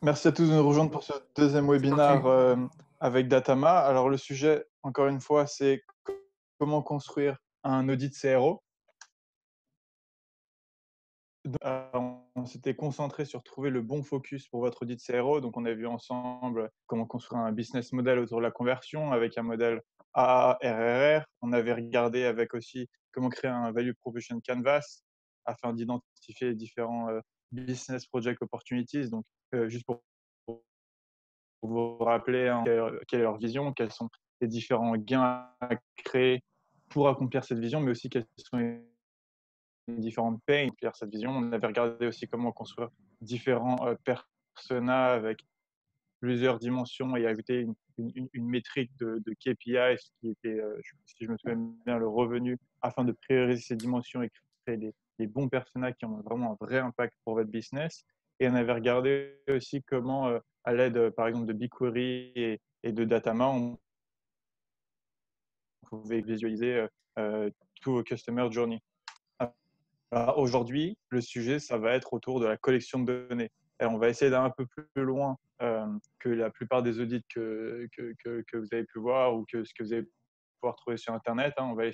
Merci à tous de nous rejoindre pour ce deuxième C'est parti. webinaire avec Datama. Alors le sujet, encore une fois, c'est comment construire un audit CRO. On s'était concentré sur trouver le bon focus pour votre audit CRO. Donc on a vu ensemble comment construire un business model autour de la conversion avec un modèle AARRR. On avait regardé avec aussi comment créer un value proposition canvas afin d'identifier les différents business project opportunities. Donc juste pour vous rappeler, hein, quelle est leur vision, quels sont les différents gains à créer pour accomplir cette vision, mais aussi quels sont les différentes pains pour accomplir cette vision. On avait regardé aussi comment construire différents personas avec plusieurs dimensions et ajouter une métrique de KPI, ce qui était, si je me souviens bien, le revenu, afin de prioriser ces dimensions et créer les bons personas qui ont vraiment un vrai impact pour votre business. Et on avait regardé aussi comment, à l'aide, par exemple, de BigQuery et de Datama, on pouvait visualiser tout vos customer journey. Aujourd'hui, le sujet, ça va être autour de la collection de données. Et on va essayer d'aller un peu plus loin que la plupart des audits que vous avez pu voir ou que ce que vous allez pouvoir trouver sur Internet, hein. On va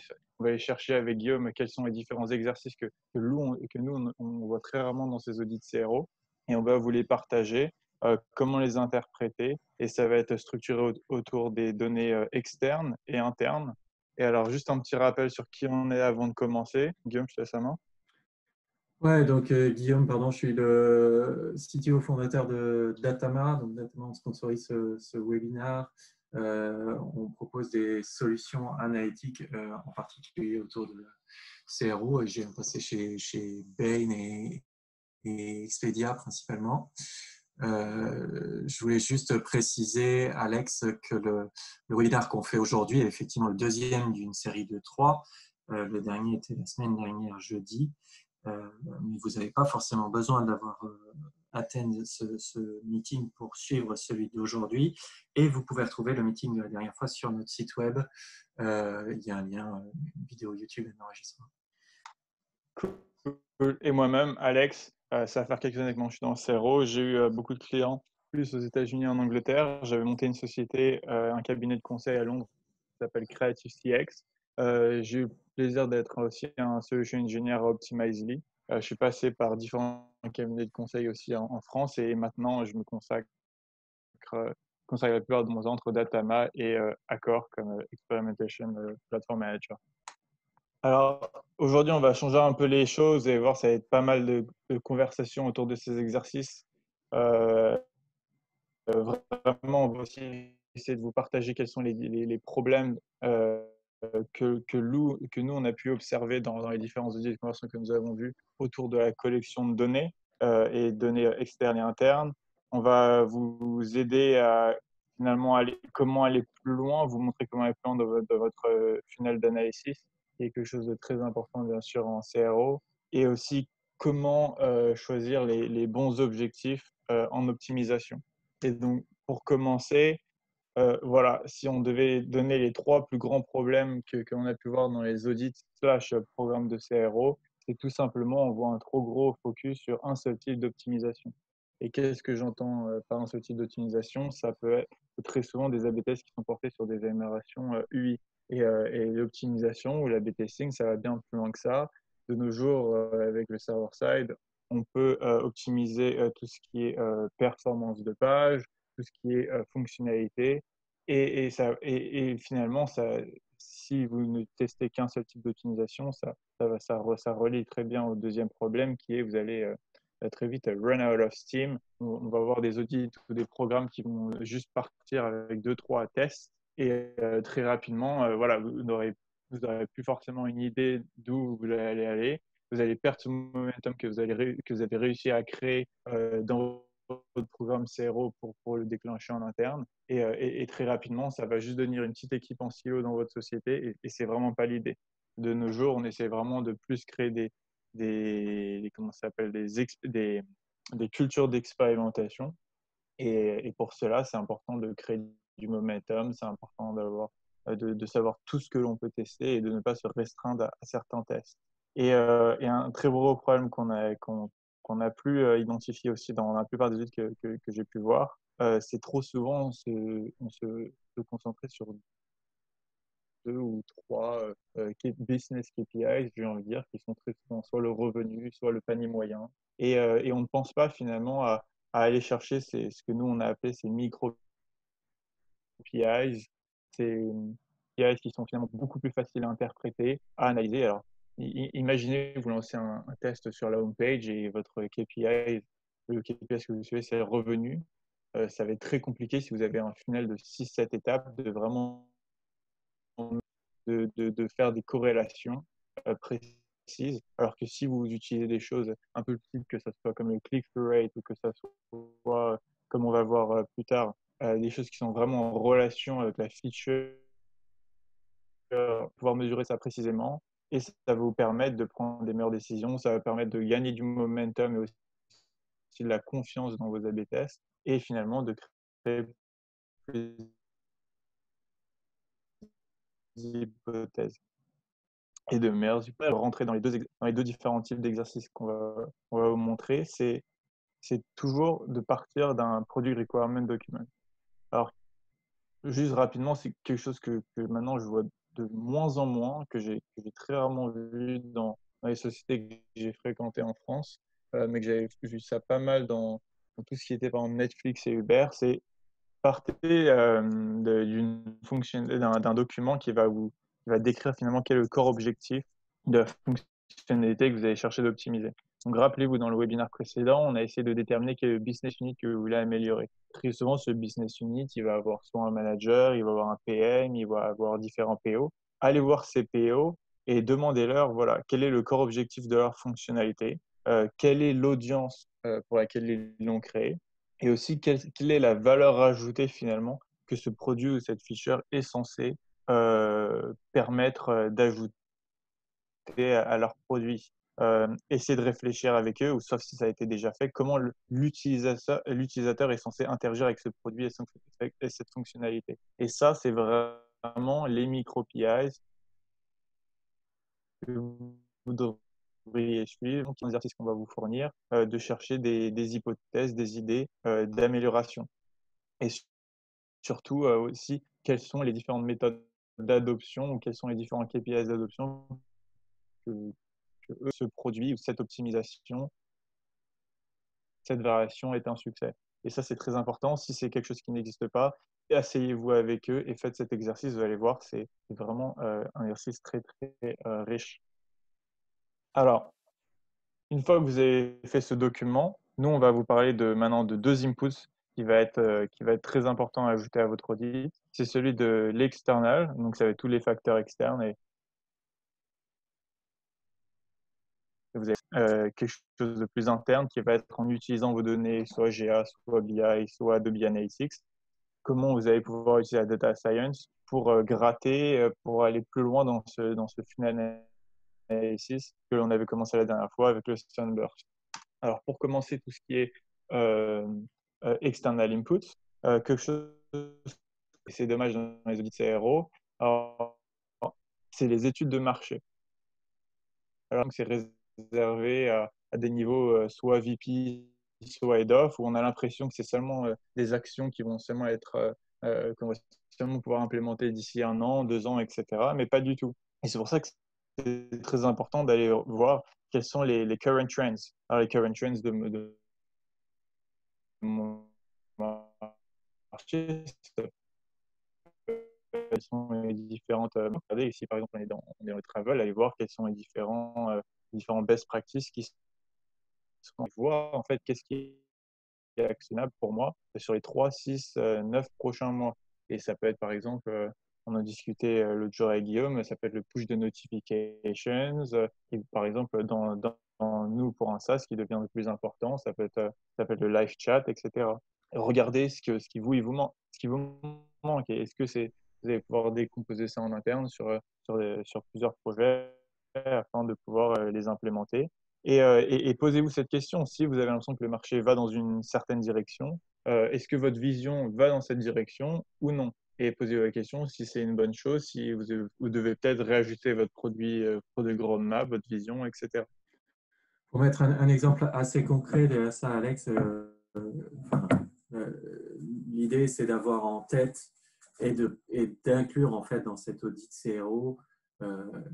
aller chercher avec Guillaume quels sont les différents exercices que nous on voit très rarement dans ces audits CRO. Et on va vous les partager, comment les interpréter. Et ça va être structuré autour des données externes et internes. Et alors, juste un petit rappel sur qui on est avant de commencer. Guillaume, je te laisse la main. Ouais, donc Guillaume, pardon, je suis le CTO fondateur de Datama. Donc Datama, on sponsorise ce webinaire. On propose des solutions analytiques, en particulier autour de CRO. Et j'ai passé chez Bain et Expedia principalement. Je voulais juste préciser, Alex, que le webinaire qu'on fait aujourd'hui est effectivement le deuxième d'une série de trois. Le dernier était la semaine dernière, jeudi. Mais vous n'avez pas forcément besoin d'avoir atteint ce meeting pour suivre celui d'aujourd'hui. Et vous pouvez retrouver le meeting de la dernière fois sur notre site web. Il y a un lien, une vidéo YouTube et un enregistrement. Cool. Et moi-même, Alex, ça va faire quelques années que je suis dans le CRO. J'ai eu beaucoup de clients, plus aux États-Unis et en Angleterre. J'avais monté une société, un cabinet de conseil à Londres qui s'appelle Creative CX. J'ai eu le plaisir d'être aussi un solution engineer à Optimizely. Je suis passé par différents cabinets de conseil aussi en France et maintenant je me consacre la plupart de mon temps entre Datama et Accor comme Experimentation Platform Manager. Alors, aujourd'hui, on va changer un peu les choses et voir, ça va être pas mal de conversations autour de ces exercices. Euh, Vraiment, on va aussi essayer de vous partager quels sont les problèmes que nous, on a pu observer dans les différents audits de conversion que nous avons vus autour de la collection de données et données externes et internes. On va vous aider à finalement comment aller plus loin, vous montrer comment aller plus loin dans votre funnel d'analysis, qui est quelque chose de très important, bien sûr, en CRO, et aussi comment choisir les bons objectifs en optimisation. Et donc, pour commencer, voilà, si on devait donner les trois plus grands problèmes que l'on a pu voir dans les audits slash programmes de CRO, c'est tout simplement, on voit un trop gros focus sur un seul type d'optimisation. Et qu'est-ce que j'entends par un seul type d'optimisation? Ça peut être très souvent des A/B tests qui sont portés sur des améliorations UI. Et l'optimisation ou l'A/B testing, ça va bien plus loin que ça. De nos jours, avec le server-side, on peut optimiser tout ce qui est performance de page, tout ce qui est fonctionnalité. Et finalement, si vous ne testez qu'un seul type d'optimisation, ça relie très bien au deuxième problème qui est vous allez très vite run out of steam. On va avoir des audits ou des programmes qui vont juste partir avec deux, trois tests et très rapidement, voilà, vous aurez plus forcément une idée d'où vous allez aller. Vous allez perdre ce momentum que vous avez réussi à créer dans votre programme CRO pour le déclencher en interne. Et très rapidement, ça va juste devenir une petite équipe en silo dans votre société et c'est vraiment pas l'idée. De nos jours, on essaie vraiment de plus créer comment ça s'appelle, des cultures d'expérimentation. Et pour cela, c'est important de créer du momentum, c'est important de savoir tout ce que l'on peut tester et de ne pas se restreindre à certains tests. Et un très gros problème qu'on qu'on a pu identifier aussi dans la plupart des études que j'ai pu voir, c'est trop souvent se concentrer sur 2 ou 3 business KPIs, j'ai envie de dire, qui sont très souvent soit le revenu, soit le panier moyen. Et on ne pense pas finalement à aller chercher ce que nous on a appelé ces micro KPIs, ces KPIs qui sont finalement beaucoup plus faciles à interpréter, à analyser. Alors, imaginez, vous lancez un test sur la home page et votre KPI, le KPI que vous suivez, c'est le revenu. Ça va être très compliqué si vous avez un funnel de 6-7 étapes de vraiment de faire des corrélations précises. Alors que si vous utilisez des choses un peu plus petites, que ce soit comme le click-through rate ou que ce soit, comme on va voir plus tard, des choses qui sont vraiment en relation avec la feature, pouvoir mesurer ça précisément. Et ça va vous permettre de prendre des meilleures décisions, ça va permettre de gagner du momentum et aussi de la confiance dans vos A/B tests et finalement de créer plus d'hypothèses et de meilleures hypothèses. Rentrer dans les deux différents types d'exercices qu'on va vous montrer, c'est toujours de partir d'un Product Requirement Document. Alors, juste rapidement, c'est quelque chose que maintenant je vois de moins en moins, que j'ai très rarement vu dans les sociétés que j'ai fréquentées en France, mais que j'avais vu ça pas mal dans tout ce qui était par exemple Netflix et Uber, c'est partez d'un document qui va décrire finalement quel est le corps objectif de la fonctionnalité que vous allez chercher d'optimiser. Donc, rappelez-vous, dans le webinaire précédent, on a essayé de déterminer quel est le business unit que vous voulez améliorer. Très souvent, ce business unit, il va avoir soit un manager, il va avoir un PM, il va avoir différents PO. Allez voir ces PO et demandez-leur, voilà, quel est le corps objectif de leur fonctionnalité, quelle est l'audience pour laquelle ils l'ont créé, et aussi quelle est la valeur ajoutée finalement que ce produit ou cette feature est censé permettre d'ajouter à leur produit. Essayer de réfléchir avec eux, ou sauf si ça a été déjà fait, comment l'utilisateur est censé interagir avec ce produit et cette fonctionnalité. Et ça, c'est vraiment les micro-PIs que vous devriez suivre, qui est un exercice qu'on va vous fournir, de chercher des hypothèses, des idées d'amélioration. Et surtout aussi, quelles sont les différentes méthodes d'adoption ou quels sont les différents KPIs d'adoption que, ce produit ou cette optimisation, cette variation est un succès. Et ça, c'est très important. Si c'est quelque chose qui n'existe pas, asseyez-vous avec eux et faites cet exercice. Vous allez voir, c'est vraiment un exercice très, très riche. Alors, une fois que vous avez fait ce document, nous, on va vous parler maintenant de deux inputs qui va être très important à ajouter à votre audit. C'est celui de l'external, donc ça va être tous les facteurs externes, et vous avez quelque chose de plus interne qui va être en utilisant vos données, soit GA, soit BI, soit Adobe Analytics. Comment vous allez pouvoir utiliser la data science pour gratter, pour aller plus loin dans ce funnel analysis que l'on avait commencé la dernière fois avec le Sunburst. Alors, pour commencer, tout ce qui est euh, external input, quelque chose, c'est dommage dans les audits CRO, c'est les études de marché. Alors, c'est réservé à des niveaux soit VP, soit head of, où on a l'impression que c'est seulement des actions qui vont seulement qu'on va seulement pouvoir implémenter d'ici 1 an, 2 ans, etc. Mais pas du tout. Et c'est pour ça que c'est très important d'aller voir quels sont les current trends. Alors, les current trends de mon marché, quelles sont les différentes. Regardez ici, par exemple, on est dans le travel, allez voir quels sont les différents best practices qui sont. Voir en fait qu'est-ce qui est actionnable pour moi sur les 3, 6, 9 prochains mois. Et ça peut être par exemple, on a discuté l'autre jour avec Guillaume, ça peut être le push de notifications. Et par exemple, dans nous, pour un SaaS, qui devient le plus important, ça peut être le live chat, etc. Et regardez ce qui vous manque. Et est-ce que vous allez pouvoir décomposer ça en interne sur plusieurs projets afin de pouvoir les implémenter. Et posez-vous cette question, si vous avez l'impression que le marché va dans une certaine direction, est-ce que votre vision va dans cette direction ou non? Et posez-vous la question si c'est une bonne chose, si vous devez peut-être réajuster votre produit roadmap, votre vision, etc. Pour mettre un exemple assez concret de ça, Alex, l'idée, c'est d'avoir en tête et d'inclure en fait dans cet audit CRO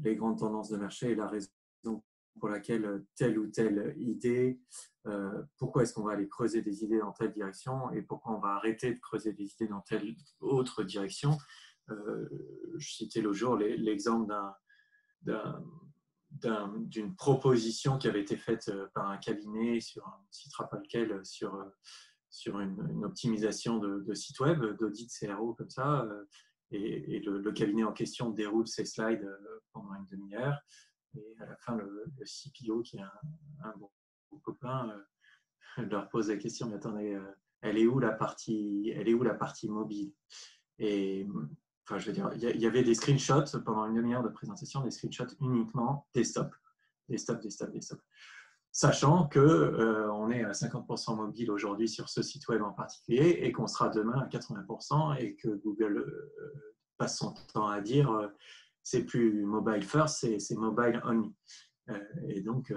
les grandes tendances de marché et la raison pour laquelle telle ou telle idée, pourquoi est-ce qu'on va aller creuser des idées dans telle direction et pourquoi on va arrêter de creuser des idées dans telle autre direction. Je citais l'autre jour l'exemple d'une proposition qui avait été faite par un cabinet sur, on ne citera pas lequel, sur une optimisation de site web, d'audit CRO comme ça, et le cabinet en question déroule ses slides pendant une demi-heure, et à la fin, le CPO, qui est un bon copain, leur pose la question, mais attendez, elle est où la partie mobile? Et enfin, je veux dire, il y avait des screenshots pendant une demi-heure de présentation, des screenshots uniquement desktop. Sachant qu'on est à 50% mobile aujourd'hui sur ce site web en particulier et qu'on sera demain à 80% et que Google passe son temps à dire c'est plus mobile first, c'est mobile only. Et donc,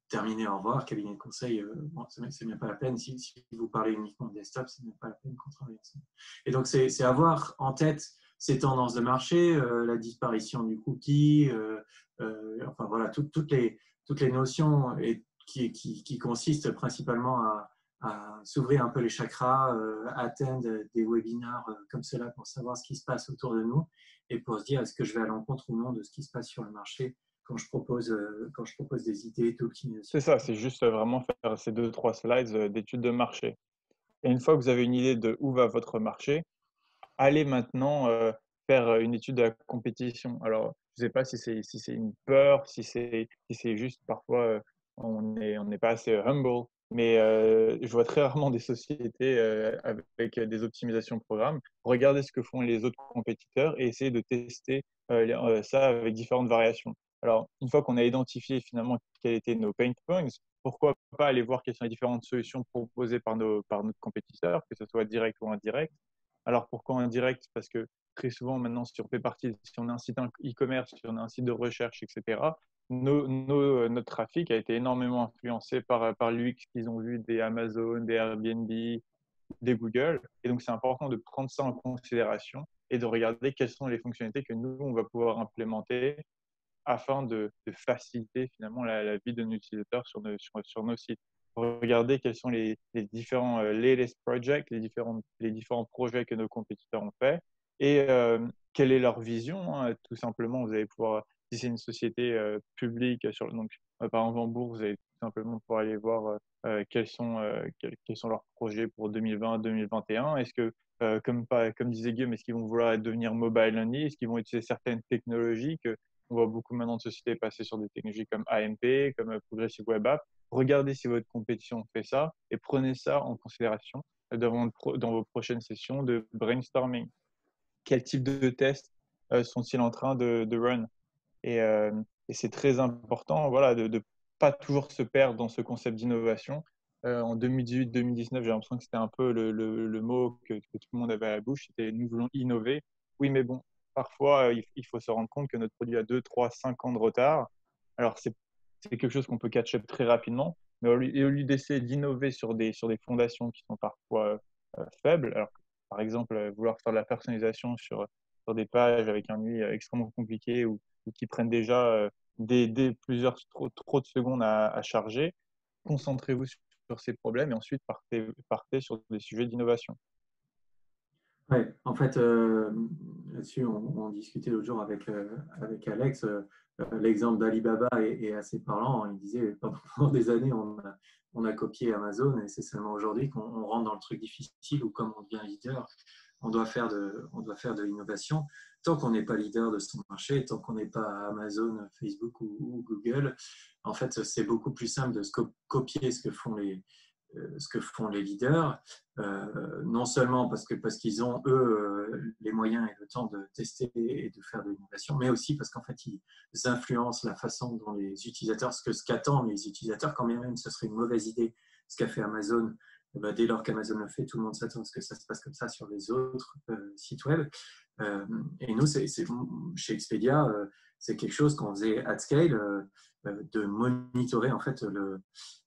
terminé, au revoir, cabinet de conseil, bon, c'est même pas la peine. Si vous parlez uniquement de desktop, c'est même pas la peine qu'on travaille ensemble. Et donc, c'est avoir en tête ces tendances de marché, la disparition du cookie, enfin voilà, toutes les notions qui consistent principalement à s'ouvrir un peu les chakras, attendre des webinaires comme cela pour savoir ce qui se passe autour de nous et pour se dire est-ce que je vais à l'encontre ou non de ce qui se passe sur le marché quand je propose des idées d'optimisation. C'est ça, c'est juste vraiment faire ces 2-3 slides d'études de marché. Et une fois que vous avez une idée de où va votre marché, allez maintenant faire une étude de la compétition. Alors, je ne sais pas si c'est une peur, si c'est juste parfois on n'est pas assez humble, mais je vois très rarement des sociétés avec des optimisations de programmes. Regardez ce que font les autres compétiteurs et essayez de tester ça avec différentes variations. Alors, une fois qu'on a identifié finalement quels étaient nos pain points, pourquoi pas aller voir quelles sont les différentes solutions proposées par notre compétiteur, que ce soit direct ou indirect. Alors pourquoi indirect? Parce que très souvent maintenant, si on fait partie, si on a un site e-commerce, si on a un site de recherche, etc., notre trafic a été énormément influencé par l'UX qu'ils ont vu des Amazon, des Airbnb, des Google. Et donc c'est important de prendre ça en considération et de regarder quelles sont les fonctionnalités que nous, on va pouvoir implémenter afin de faciliter finalement la vie de nos utilisateurs sur nos sites. Regarder quels sont les différents latest projects, les différents projets que nos compétiteurs ont fait et quelle est leur vision. Hein, tout simplement, vous allez pouvoir, si c'est une société publique, donc, par exemple en bourse, vous allez tout simplement pouvoir aller voir quels sont leurs projets pour 2020-2021. Est-ce que, comme disait Guillaume, est-ce qu'ils vont vouloir devenir mobile only? Est-ce qu'ils vont utiliser certaines technologies on voit beaucoup maintenant de sociétés passer sur des technologies comme AMP, comme Progressive Web App. Regardez si votre compétition fait ça et prenez ça en considération dans vos prochaines sessions de brainstorming. Quel type de tests sont-ils en train de run? Et, euh, et c'est très important voilà, de ne pas toujours se perdre dans ce concept d'innovation. En 2018-2019, j'ai l'impression que c'était un peu le mot que tout le monde avait à la bouche, c'était nous voulons innover. Oui, mais bon, parfois, il faut se rendre compte que notre produit a 2, 3, 5 ans de retard. Alors, c'est quelque chose qu'on peut catch-up très rapidement, mais au lieu d'essayer d'innover sur des fondations qui sont parfois faibles, alors par exemple, vouloir faire de la personnalisation sur des pages avec un UI extrêmement compliqué ou qui prennent déjà trop de secondes à charger, concentrez-vous sur ces problèmes et ensuite partez sur des sujets d'innovation. Ouais, en fait, là-dessus, on discutait l'autre jour avec Alex. L'exemple d'Alibaba est assez parlant. Il disait pendant des années, on a copié Amazon et c'est seulement aujourd'hui qu'on rentre dans le truc difficile où, comme on devient leader, on doit faire de l'innovation. Tant qu'on n'est pas leader de son marché, tant qu'on n'est pas Amazon, Facebook ou Google, en fait, c'est beaucoup plus simple de copier ce que font les leaders, non seulement parce qu'ils ont, eux, les moyens et le temps de tester et de faire de l'innovation, mais aussi parce qu'en fait, ils influencent la façon dont les utilisateurs, ce qu'attendent les utilisateurs, quand bien même ce serait une mauvaise idée, ce qu'a fait Amazon. Dès lors qu'Amazon le fait, tout le monde s'attend à ce que ça se passe comme ça sur les autres sites web. Et nous, chez Expedia, c'est quelque chose qu'on faisait at scale, de monitorer en fait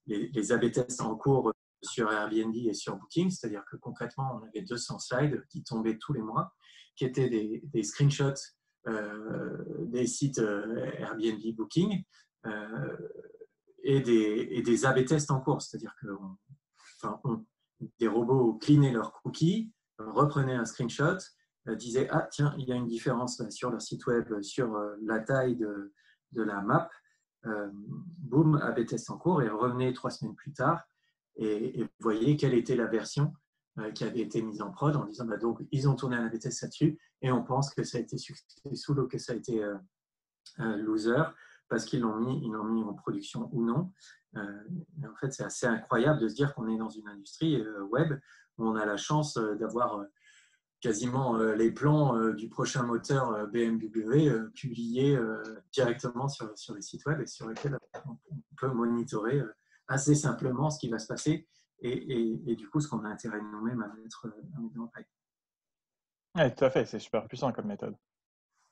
les A/B tests en cours sur Airbnb et sur Booking, c'est-à-dire que concrètement, on avait 200 slides qui tombaient tous les mois, qui étaient des screenshots des sites Airbnb, Booking, euh, et des A/B tests en cours, c'est-à-dire que des robots cleanaient leurs cookies, reprenaient un screenshot, disaient ah tiens, il y a une différence sur leur site web, sur la taille de la map, boum, A/B test en cours, et revenaient 3 semaines plus tard et voyez quelle était la version qui avait été mise en prod en disant bah, donc ils ont tourné un A/B test là-dessus et on pense que ça a été successful ou que ça a été loser parce qu'ils l'ont mis en production ou non. Mais en fait, c'est assez incroyable de se dire qu'on est dans une industrie web où on a la chance d'avoir quasiment les plans du prochain moteur BMW publiés directement sur les sites web et sur lesquels on peut monitorer assez simplement ce qui va se passer et du coup ce qu'on a intérêt nous-mêmes à mettre en pipe. Ouais, tout à fait, c'est super puissant comme méthode.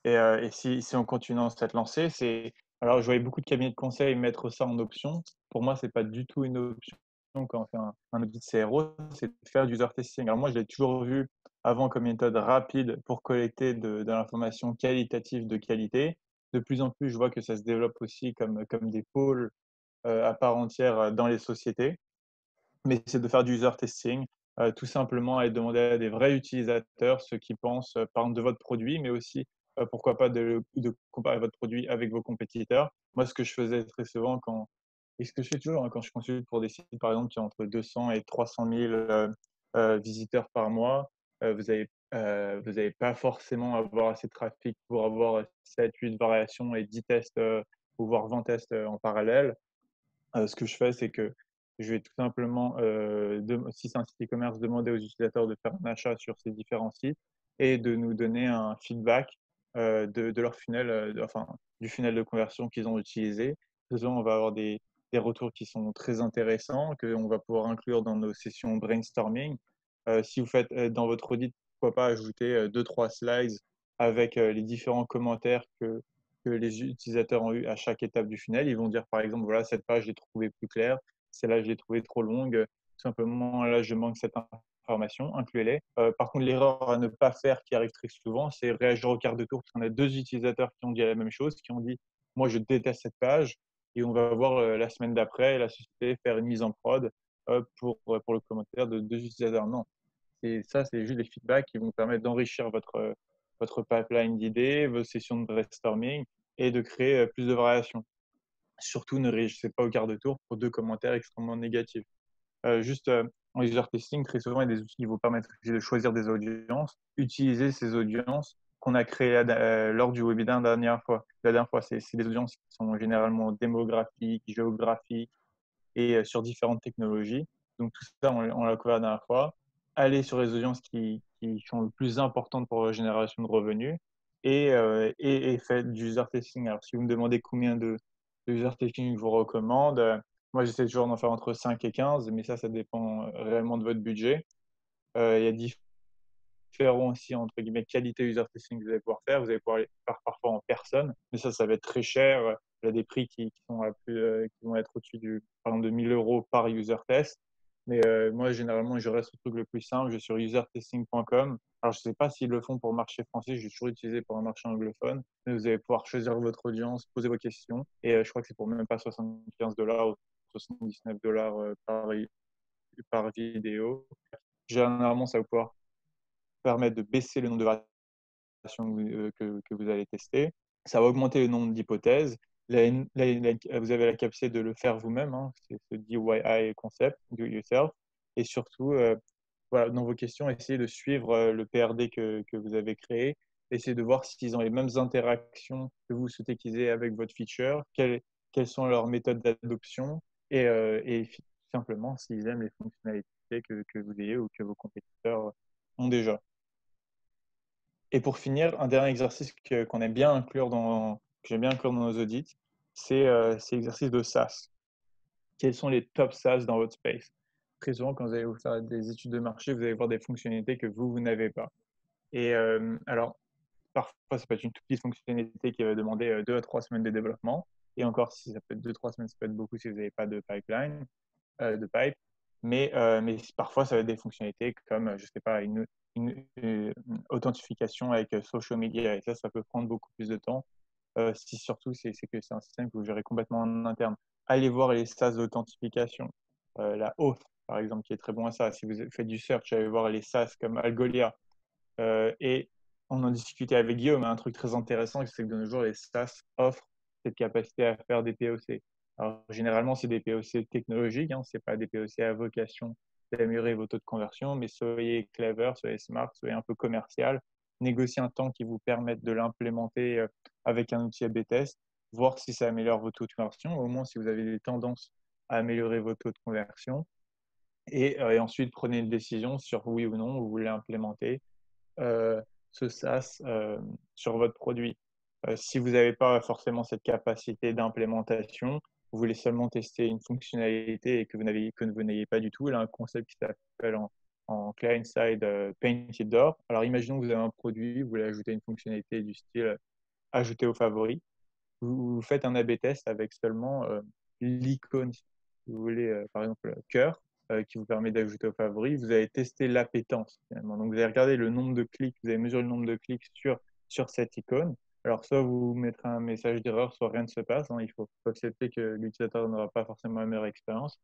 Et si on continue dans cette lancée, alors je voyais beaucoup de cabinets de conseil mettre ça en option. Pour moi, c'est pas du tout une option quand on fait un audit CRO, c'est de faire du user testing. Alors moi, je l'ai toujours vu avant comme méthode rapide pour collecter de l'information qualitative de qualité. De plus en plus, je vois que ça se développe aussi comme des pôles à part entière dans les sociétés. Mais c'est de faire du user testing, tout simplement aller demander à des vrais utilisateurs ce qu'ils pensent, par exemple, de votre produit, mais aussi, pourquoi pas de comparer votre produit avec vos compétiteurs. Moi, ce que je faisais très souvent et ce que je fais toujours, hein, quand je consulte pour des sites, par exemple, qui ont entre 200 et 300 000 visiteurs par mois, vous avez pas forcément avoir assez de trafic pour avoir 7, 8 variations et 10 tests, ou voire 20 tests, en parallèle. Ce que je fais, c'est que je vais tout simplement, si c'est un site e-commerce, demander aux utilisateurs de faire un achat sur ces différents sites et de nous donner un feedback de leur funnel, enfin, du funnel de conversion qu'ils ont utilisé. Souvent, on va avoir des retours qui sont très intéressants, qu'on va pouvoir inclure dans nos sessions brainstorming. Si vous faites dans votre audit, pourquoi pas ajouter 2-3 slides avec les différents commentaires que les utilisateurs ont eu à chaque étape du funnel. Ils vont dire, par exemple, voilà, cette page, je l'ai trouvée plus claire, celle-là, je l'ai trouvée trop longue, tout simplement, là, je manque cette information, incluez-les. Par contre, l'erreur à ne pas faire qui arrive très souvent, c'est réagir au quart de tour, parce qu'on a deux utilisateurs qui ont dit la même chose, qui ont dit, moi, je déteste cette page, et on va voir la semaine d'après la société faire une mise en prod pour le commentaire de deux utilisateurs. Non, c'est juste des feedbacks qui vont permettre d'enrichir votre pipeline d'idées, vos sessions de brainstorming et de créer plus de variations. Surtout, ne réagissez pas au quart de tour pour deux commentaires extrêmement négatifs. Juste en user testing, très souvent, il y a des outils qui vous permettent de choisir des audiences, utiliser ces audiences qu'on a créées lors du webinaire la dernière fois, c'est des audiences qui sont généralement démographiques, géographiques et sur différentes technologies. Donc tout ça, on l'a couvert la dernière fois. Aller sur les audiences qui sont le plus importantes pour la génération de revenus et faites du user testing. Alors si vous me demandez combien de user testing je vous recommande, moi j'essaie toujours d'en faire entre 5 et 15, mais ça dépend réellement de votre budget. Il y a différents aussi, entre guillemets, qualité user testing que vous allez pouvoir faire. Vous allez pouvoir les faire parfois en personne, mais ça va être très cher. Il y a des prix qui sont qui vont être au-dessus par exemple, de 1 000 euros par user test. Mais moi, généralement, je reste au truc le plus simple. Je suis sur usertesting.com. Alors, je ne sais pas s'ils le font pour le marché français. J'ai toujours utilisé pour un marché anglophone. Mais vous allez pouvoir choisir votre audience, poser vos questions. Et je crois que c'est pour même pas 75 $ ou 79 $ par vidéo. Généralement, ça va pouvoir permettre de baisser le nombre de variations que vous allez tester. Ça va augmenter le nombre d'hypothèses. Vous avez la capacité de le faire vous-même, hein, c'est ce DIY concept, do it yourself. Et surtout, voilà, dans vos questions, essayez de suivre le PRD que vous avez créé. Essayez de voir s'ils ont les mêmes interactions que vous souhaitez qu'ils aient avec votre feature, quelles sont leurs méthodes d'adoption et simplement s'ils aiment les fonctionnalités que vous ayez ou que vos compétiteurs ont déjà. Et pour finir, un dernier exercice qu'on aime bien inclure que j'aime bien inclure dans nos audits, c'est l'exercice de SaaS. Quels sont les top SaaS dans votre space? Très souvent, quand vous allez vous faire des études de marché, vous allez voir des fonctionnalités que vous n'avez pas. Et alors, parfois, ça peut être une toute petite fonctionnalité qui va demander 2 à 3 semaines de développement. Et encore, si ça peut être 2-3 semaines, ça peut être beaucoup si vous n'avez pas de pipeline, de pipe. Mais parfois, ça va être des fonctionnalités comme, je ne sais pas, une authentification avec social media. Et ça peut prendre beaucoup plus de temps. Si surtout, c'est que c'est un système que vous gérez complètement en interne. Allez voir les SaaS d'authentification. La Auth, par exemple, qui est très bon à ça. Si vous faites du search, allez voir les SaaS comme Algolia. Et on en discutait avec Guillaume, un truc très intéressant, c'est que de nos jours, les SaaS offrent cette capacité à faire des POC. Alors, généralement, c'est des POC technologiques, hein, ce n'est pas des POC à vocation d'améliorer vos taux de conversion, mais soyez clever, soyez smart, soyez un peu commercial, négociez un temps qui vous permette de l'implémenter avec un outil A/B test, voir si ça améliore vos taux de conversion, au moins si vous avez des tendances à améliorer vos taux de conversion. Et ensuite, prenez une décision sur oui ou non vous voulez implémenter ce SaaS sur votre produit. Si vous n'avez pas forcément cette capacité d'implémentation, vous voulez seulement tester une fonctionnalité et que vous n'ayez pas du tout, il y a un concept qui s'appelle en client-side Painted Door. Alors, imaginons que vous avez un produit, vous voulez ajouter une fonctionnalité du style ajouter aux favoris. Vous faites un A/B test avec seulement l'icône, si vous voulez, par exemple, cœur, qui vous permet d'ajouter aux favoris. Vous allez tester l'appétence, finalement. Donc, vous allez regarder le nombre de clics, vous allez mesurer le nombre de clics sur cette icône. Alors, soit vous mettrez un message d'erreur, soit rien ne se passe, hein. Il faut accepter que l'utilisateur n'aura pas forcément la meilleure expérience.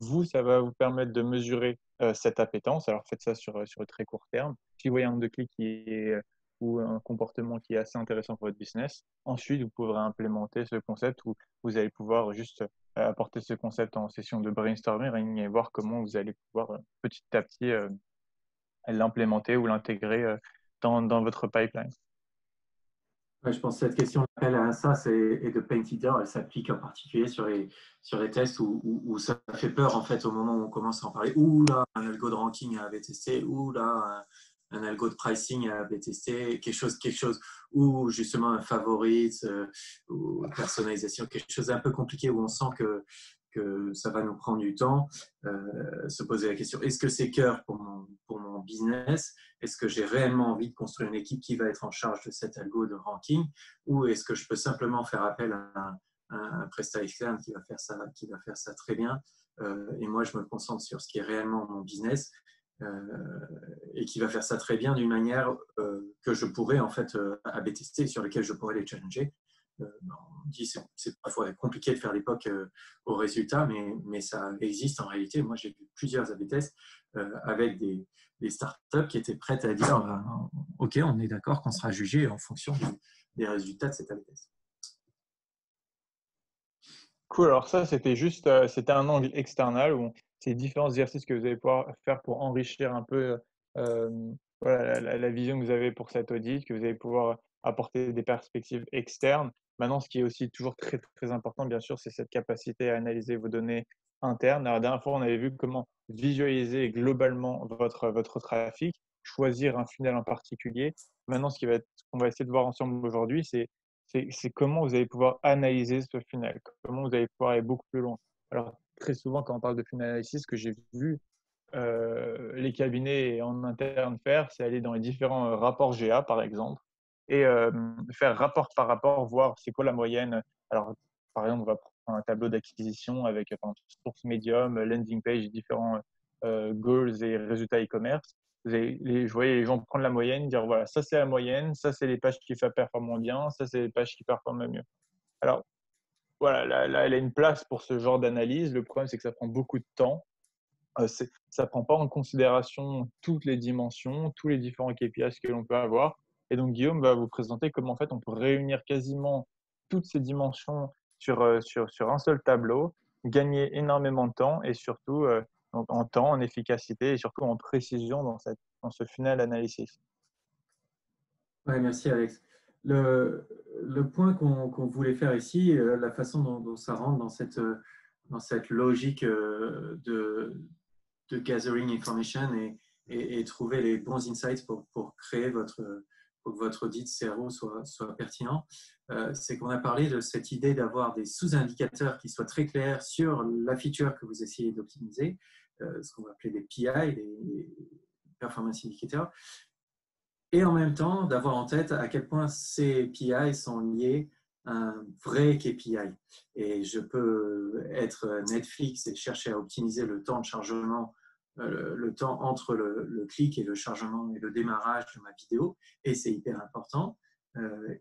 Vous, ça va vous permettre de mesurer cette appétence. Alors, faites ça sur le très court terme. Si vous voyez un nombre de clics ou un comportement qui est assez intéressant pour votre business, ensuite, vous pourrez implémenter ce concept où vous allez pouvoir juste apporter ce concept en session de brainstorming et voir comment vous allez pouvoir petit à petit l'implémenter ou l'intégrer dans votre pipeline. Ouais, je pense que cette question d'appel à ça et de Painted Door, elle s'applique en particulier sur les tests où ça fait peur en fait au moment où on commence à en parler. Ouh là, un algo de ranking à AB tester, ouh là, un algo de pricing à AB tester, quelque chose, ou justement un favorite, ou personnalisation, quelque chose d'un peu compliqué où on sent que ça va nous prendre du temps, se poser la question, est-ce que c'est cœur pour mon business? Est-ce que j'ai réellement envie de construire une équipe qui va être en charge de cet algo de ranking, ou est-ce que je peux simplement faire appel à un prestat externe qui va faire ça très bien, et moi je me concentre sur ce qui est réellement mon business, et qui va faire ça très bien d'une manière que je pourrais en fait A/B tester, sur lequel je pourrais les challenger. On dit c'est parfois compliqué de faire l'époque au résultat, mais ça existe en réalité. Moi, j'ai vu plusieurs A/B tests avec des startups qui étaient prêtes à dire OK, on est d'accord qu'on sera jugé en fonction des résultats de cet A/B test. Cool, alors ça, c'était un angle external où c'est différents exercices que vous allez pouvoir faire pour enrichir un peu voilà, la vision que vous avez pour cet audit, que vous allez pouvoir apporter des perspectives externes. Maintenant, ce qui est aussi toujours très, très important, bien sûr, c'est cette capacité à analyser vos données internes. Alors, la dernière fois, on avait vu comment visualiser globalement votre trafic, choisir un funnel en particulier. Maintenant, ce qu'on va essayer de voir ensemble aujourd'hui, c'est comment vous allez pouvoir analyser ce funnel, comment vous allez pouvoir aller beaucoup plus loin. Alors, très souvent, quand on parle de funnel analysis, ce que j'ai vu les cabinets en interne faire, c'est aller dans les différents rapports GA, par exemple, et faire rapport par rapport, voir c'est quoi la moyenne. Alors, par exemple, on va prendre un tableau d'acquisition avec source medium, landing page, différents goals et résultats e-commerce. Je voyais les gens prendre la moyenne, dire voilà, ça c'est la moyenne, ça c'est les pages qui performent moins bien, ça c'est les pages qui performent mieux. Alors, voilà, là, elle a une place pour ce genre d'analyse. Le problème, c'est que ça prend beaucoup de temps. Ça ne prend pas en considération toutes les dimensions, tous les différents KPIs que l'on peut avoir. Et donc, Guillaume va vous présenter comment en fait, on peut réunir quasiment toutes ces dimensions sur un seul tableau, gagner énormément de temps et surtout donc en temps, en efficacité et surtout en précision dans ce funnel analysis. Ouais, merci Alex. Le point qu'on voulait faire ici, la façon dont ça rentre dans cette logique de gathering information et trouver les bons insights pour créer pour que votre audit CRO soit pertinent, c'est qu'on a parlé de cette idée d'avoir des sous-indicateurs qui soient très clairs sur la feature que vous essayez d'optimiser, ce qu'on va appeler des PI, des Performance Indicators, et en même temps d'avoir en tête à quel point ces PI sont liés à un vrai KPI. Et je peux être Netflix et chercher à optimiser le temps de chargement, le temps entre le clic et le chargement et le démarrage de ma vidéo, et c'est hyper important.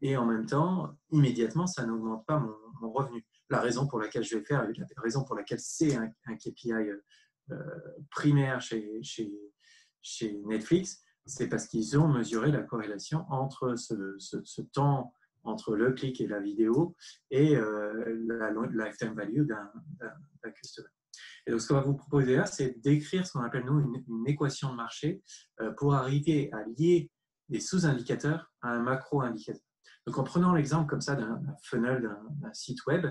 Et en même temps, immédiatement, ça n'augmente pas mon revenu. La raison pour laquelle je vais faire, la raison pour laquelle c'est un KPI primaire chez Netflix, c'est parce qu'ils ont mesuré la corrélation entre ce temps entre le clic et la vidéo et la lifetime value d'un customer. Et donc, ce qu'on va vous proposer là, c'est d'écrire ce qu'on appelle, nous, une équation de marché pour arriver à lier des sous-indicateurs à un macro-indicateur. Donc, en prenant l'exemple comme ça d'un funnel d'un site web,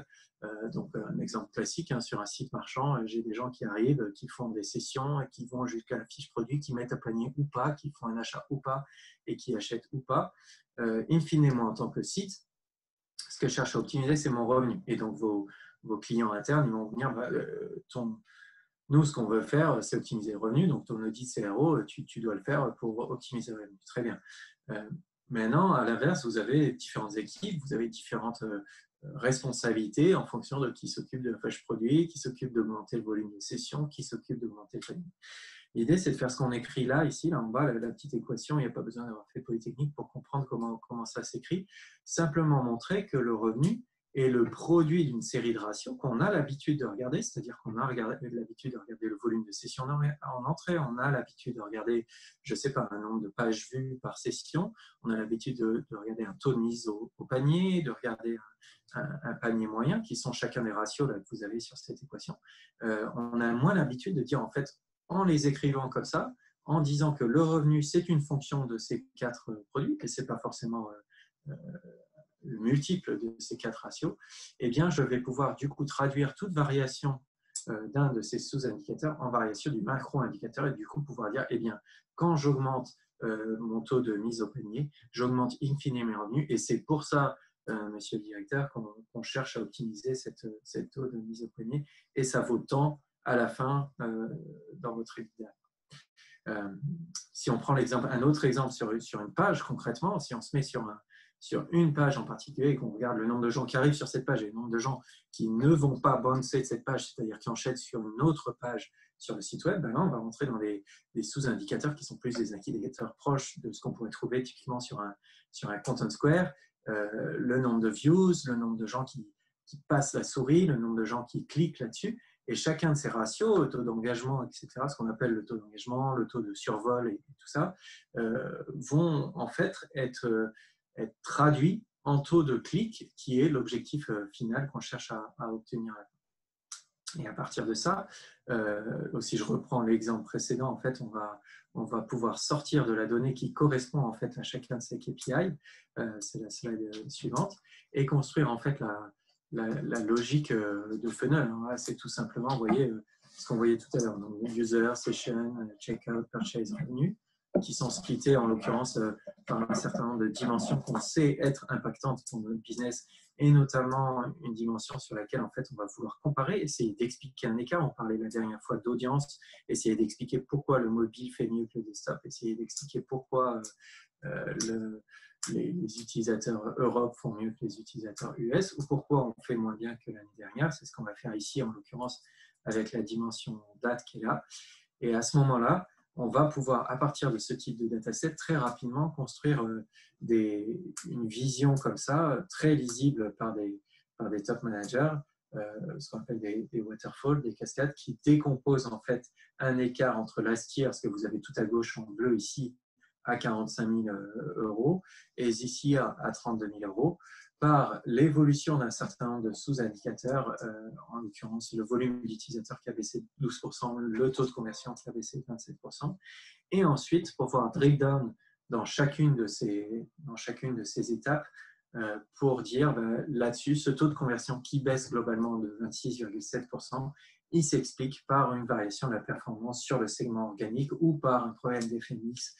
donc un exemple classique, hein, sur un site marchand, j'ai des gens qui arrivent, qui font des sessions, qui vont jusqu'à la fiche produit, qui mettent un panier ou pas, qui font un achat ou pas et qui achètent ou pas. In fine, moi, en tant que site, ce que je cherche à optimiser, c'est mon revenu. Et donc, vos clients internes, ils vont venir, nous, ce qu'on veut faire, c'est optimiser le revenu. Donc, ton audit CRO, tu dois le faire pour optimiser le revenu. Très bien. Maintenant, à l'inverse, vous avez différentes équipes, vous avez différentes responsabilités en fonction de qui s'occupe de la page produit, qui s'occupe d'augmenter le volume de session, qui s'occupe d'augmenter le panier. L'idée, c'est de faire ce qu'on écrit là, ici, là en bas, la petite équation. Il n'y a pas besoin d'avoir fait Polytechnique pour comprendre comment ça s'écrit. Simplement montrer que le revenu est le produit d'une série de ratios qu'on a l'habitude de regarder, c'est-à-dire qu'on a l'habitude de regarder le volume de session en entrée, on a l'habitude de regarder, je ne sais pas, un nombre de pages vues par session, on a l'habitude de regarder un taux de mise au panier, de regarder un panier moyen, qui sont chacun des ratios là, que vous avez sur cette équation. On a moins l'habitude de dire, en fait, en les écrivant comme ça, en disant que le revenu, c'est une fonction de ces 4 produits, et ce n'est pas forcément le multiple de ces 4 ratios, eh bien, je vais pouvoir du coup traduire toute variation d'un de ces sous-indicateurs en variation du macro-indicateur et du coup pouvoir dire, eh bien, quand j'augmente mon taux de mise au panier, j'augmente in fine mes revenus et c'est pour ça, monsieur le directeur, qu'on cherche à optimiser cette taux de mise au panier et ça vaut tant à la fin dans votre EBITDA. Si on prend un autre exemple sur une page, concrètement, si on se met sur une page en particulier et qu'on regarde le nombre de gens qui arrivent sur cette page et le nombre de gens qui ne vont pas bouncer de cette page, c'est-à-dire qui enchaînent sur une autre page sur le site web, ben là, on va rentrer dans des sous-indicateurs qui sont plus des indicateurs proches de ce qu'on pourrait trouver typiquement sur un Content Square, le nombre de views, le nombre de gens qui passent la souris, le nombre de gens qui cliquent là-dessus. Et chacun de ces ratios, le taux d'engagement, etc., ce qu'on appelle le taux d'engagement, le taux de survol et tout ça, vont en fait être traduits en taux de clic, qui est l'objectif final qu'on cherche à obtenir. Et à partir de ça, si je reprends l'exemple précédent, en fait, on va pouvoir sortir de la donnée qui correspond en fait à chacun de ces KPI, c'est la slide suivante, et construire en fait la logique de funnel. C'est tout simplement, vous voyez, ce qu'on voyait tout à l'heure, donc user, session, checkout, purchase, revenu, qui sont splittés en l'occurrence par un certain nombre de dimensions qu'on sait être impactantes pour notre business et notamment une dimension sur laquelle en fait on va vouloir comparer, essayer d'expliquer un écart. On parlait la dernière fois d'audience, essayer d'expliquer pourquoi le mobile fait mieux que le desktop, essayer d'expliquer pourquoi les utilisateurs Europe font mieux que les utilisateurs US ou pourquoi on fait moins bien que l'année dernière. C'est ce qu'on va faire ici en l'occurrence avec la dimension date qui est là. Et à ce moment-là, on va pouvoir, à partir de ce type de dataset, très rapidement construire une vision comme ça, très lisible par des top managers, ce qu'on appelle des waterfalls, des cascades, qui décomposent en fait un écart entre last year, ce que vous avez tout à gauche en bleu ici, à 45 000 euros, et ici à 32 000 euros, par l'évolution d'un certain nombre de sous-indicateurs, en l'occurrence le volume d'utilisateurs qui a baissé de 12%, le taux de conversion qui a baissé de 27%, et ensuite pour pouvoir drill down dans chacune de ces étapes pour dire là-dessus, ce taux de conversion qui baisse globalement de 26,7%, il s'explique par une variation de la performance sur le segment organique ou par un problème d'effet mix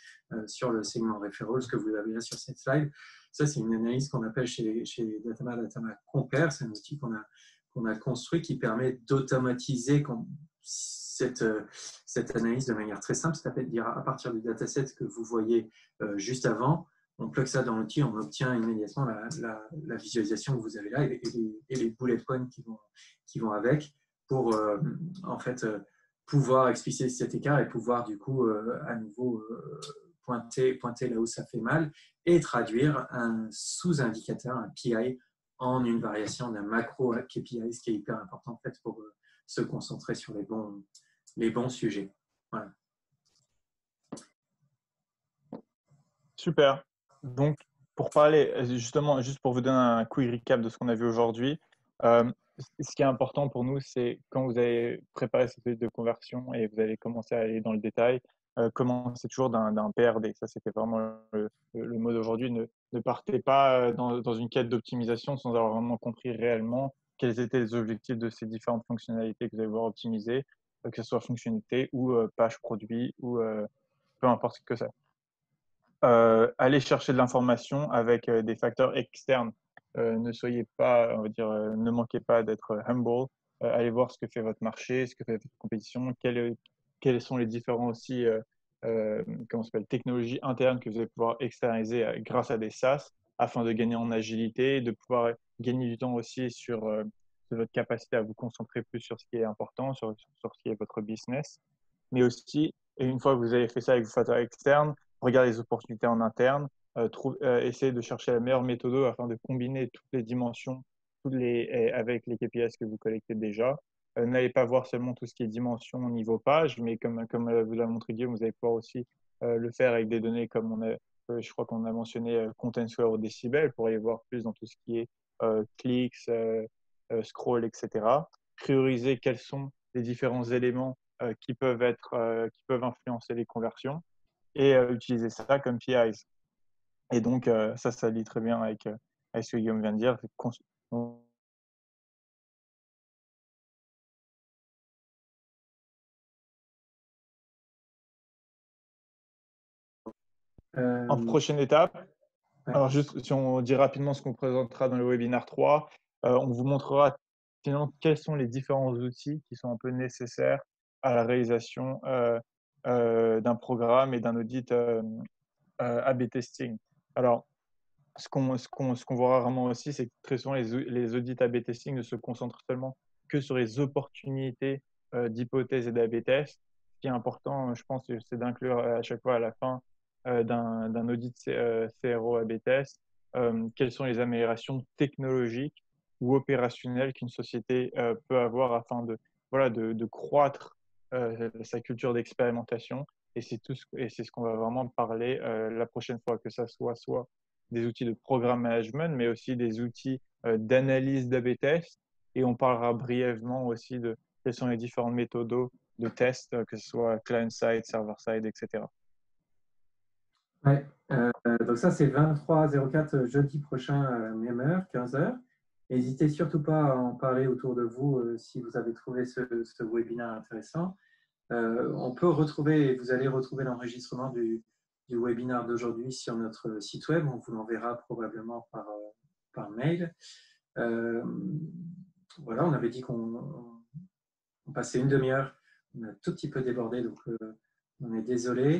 sur le segment referral, ce que vous avez là sur cette slide. Ça, c'est une analyse qu'on appelle chez Datama Compare. C'est un outil qu'on a construit qui permet d'automatiser cette analyse de manière très simple, c'est-à-dire à partir du dataset que vous voyez juste avant, on plug ça dans l'outil, on obtient immédiatement la visualisation que vous avez là et les bullet points qui vont avec pour en fait pouvoir expliquer cet écart et pouvoir du coup à nouveau pointer là où ça fait mal et traduire un sous-indicateur, un PI, en une variation d'un macro KPI, ce qui est hyper important en fait pour se concentrer sur les bons sujets. Voilà. Super. Donc, pour parler, justement, juste pour vous donner un quick recap de ce qu'on a vu aujourd'hui, ce qui est important pour nous, c'est quand vous avez préparé cette étude de conversion et vous allez commencer à aller dans le détail, commencez toujours d'un PRD. Ça, c'était vraiment le mot d'aujourd'hui. Ne partez pas dans une quête d'optimisation sans avoir vraiment compris réellement quels étaient les objectifs de ces différentes fonctionnalités que vous allez voir optimiser, que ce soit fonctionnalité ou page produit ou peu importe ce que c'est. Aller chercher de l'information avec des facteurs externes. Ne soyez pas, on va dire, ne manquez pas d'être humble. Allez voir ce que fait votre marché, ce que fait votre compétition, quels sont les différents aussi comment ça s'appelle, technologies internes que vous allez pouvoir externaliser grâce à des SaaS afin de gagner en agilité, de pouvoir gagner du temps aussi sur votre capacité à vous concentrer plus sur ce qui est important, sur ce qui est votre business. Mais aussi, une fois que vous avez fait ça avec vos facteurs externes, regardez les opportunités en interne, essayez de chercher la meilleure méthode afin de combiner toutes les dimensions avec les KPIs que vous collectez déjà. N'allez pas voir seulement tout ce qui est dimension au niveau page, mais comme vous l'a montré Guillaume, vous allez pouvoir aussi le faire avec des données comme je crois qu'on a mentionné Content Square ou Decibel pour aller voir plus dans tout ce qui est clics, scroll, etc. Prioriser quels sont les différents éléments qui peuvent influencer les conversions et utiliser ça comme PIs. Et donc, ça lie très bien avec ce que Guillaume vient de dire. En prochaine étape, Ouais. alors juste si on dit rapidement ce qu'on présentera dans le webinaire 3, on vous montrera finalement quels sont les différents outils qui sont un peu nécessaires à la réalisation d'un programme et d'un audit A/B testing. Alors, ce qu'on voit rarement aussi, c'est que très souvent, les audits A/B testing ne se concentrent seulement que sur les opportunités d'hypothèses et d'A/B tests. Ce qui est important, je pense, c'est d'inclure à chaque fois à la fin d'un audit CRO A/B test quelles sont les améliorations technologiques ou opérationnelles qu'une société peut avoir afin de croître sa culture d'expérimentation. Et c'est ce qu'on va vraiment parler la prochaine fois, que ça soit des outils de programme management, mais aussi des outils d'analyse d'A/B test. Et on parlera brièvement aussi de quelles sont les différentes méthodes de test, que ce soit client-side, server-side, etc. Ouais. Donc ça, c'est 23/04 jeudi prochain à la même heure, 15h. N'hésitez surtout pas à en parler autour de vous si vous avez trouvé ce webinaire intéressant. On peut retrouver, vous allez retrouver l'enregistrement du webinaire d'aujourd'hui sur notre site web. On vous l'enverra probablement par mail. Voilà, on avait dit qu'on passait une demi-heure. On a un tout petit peu débordé, donc on est désolé.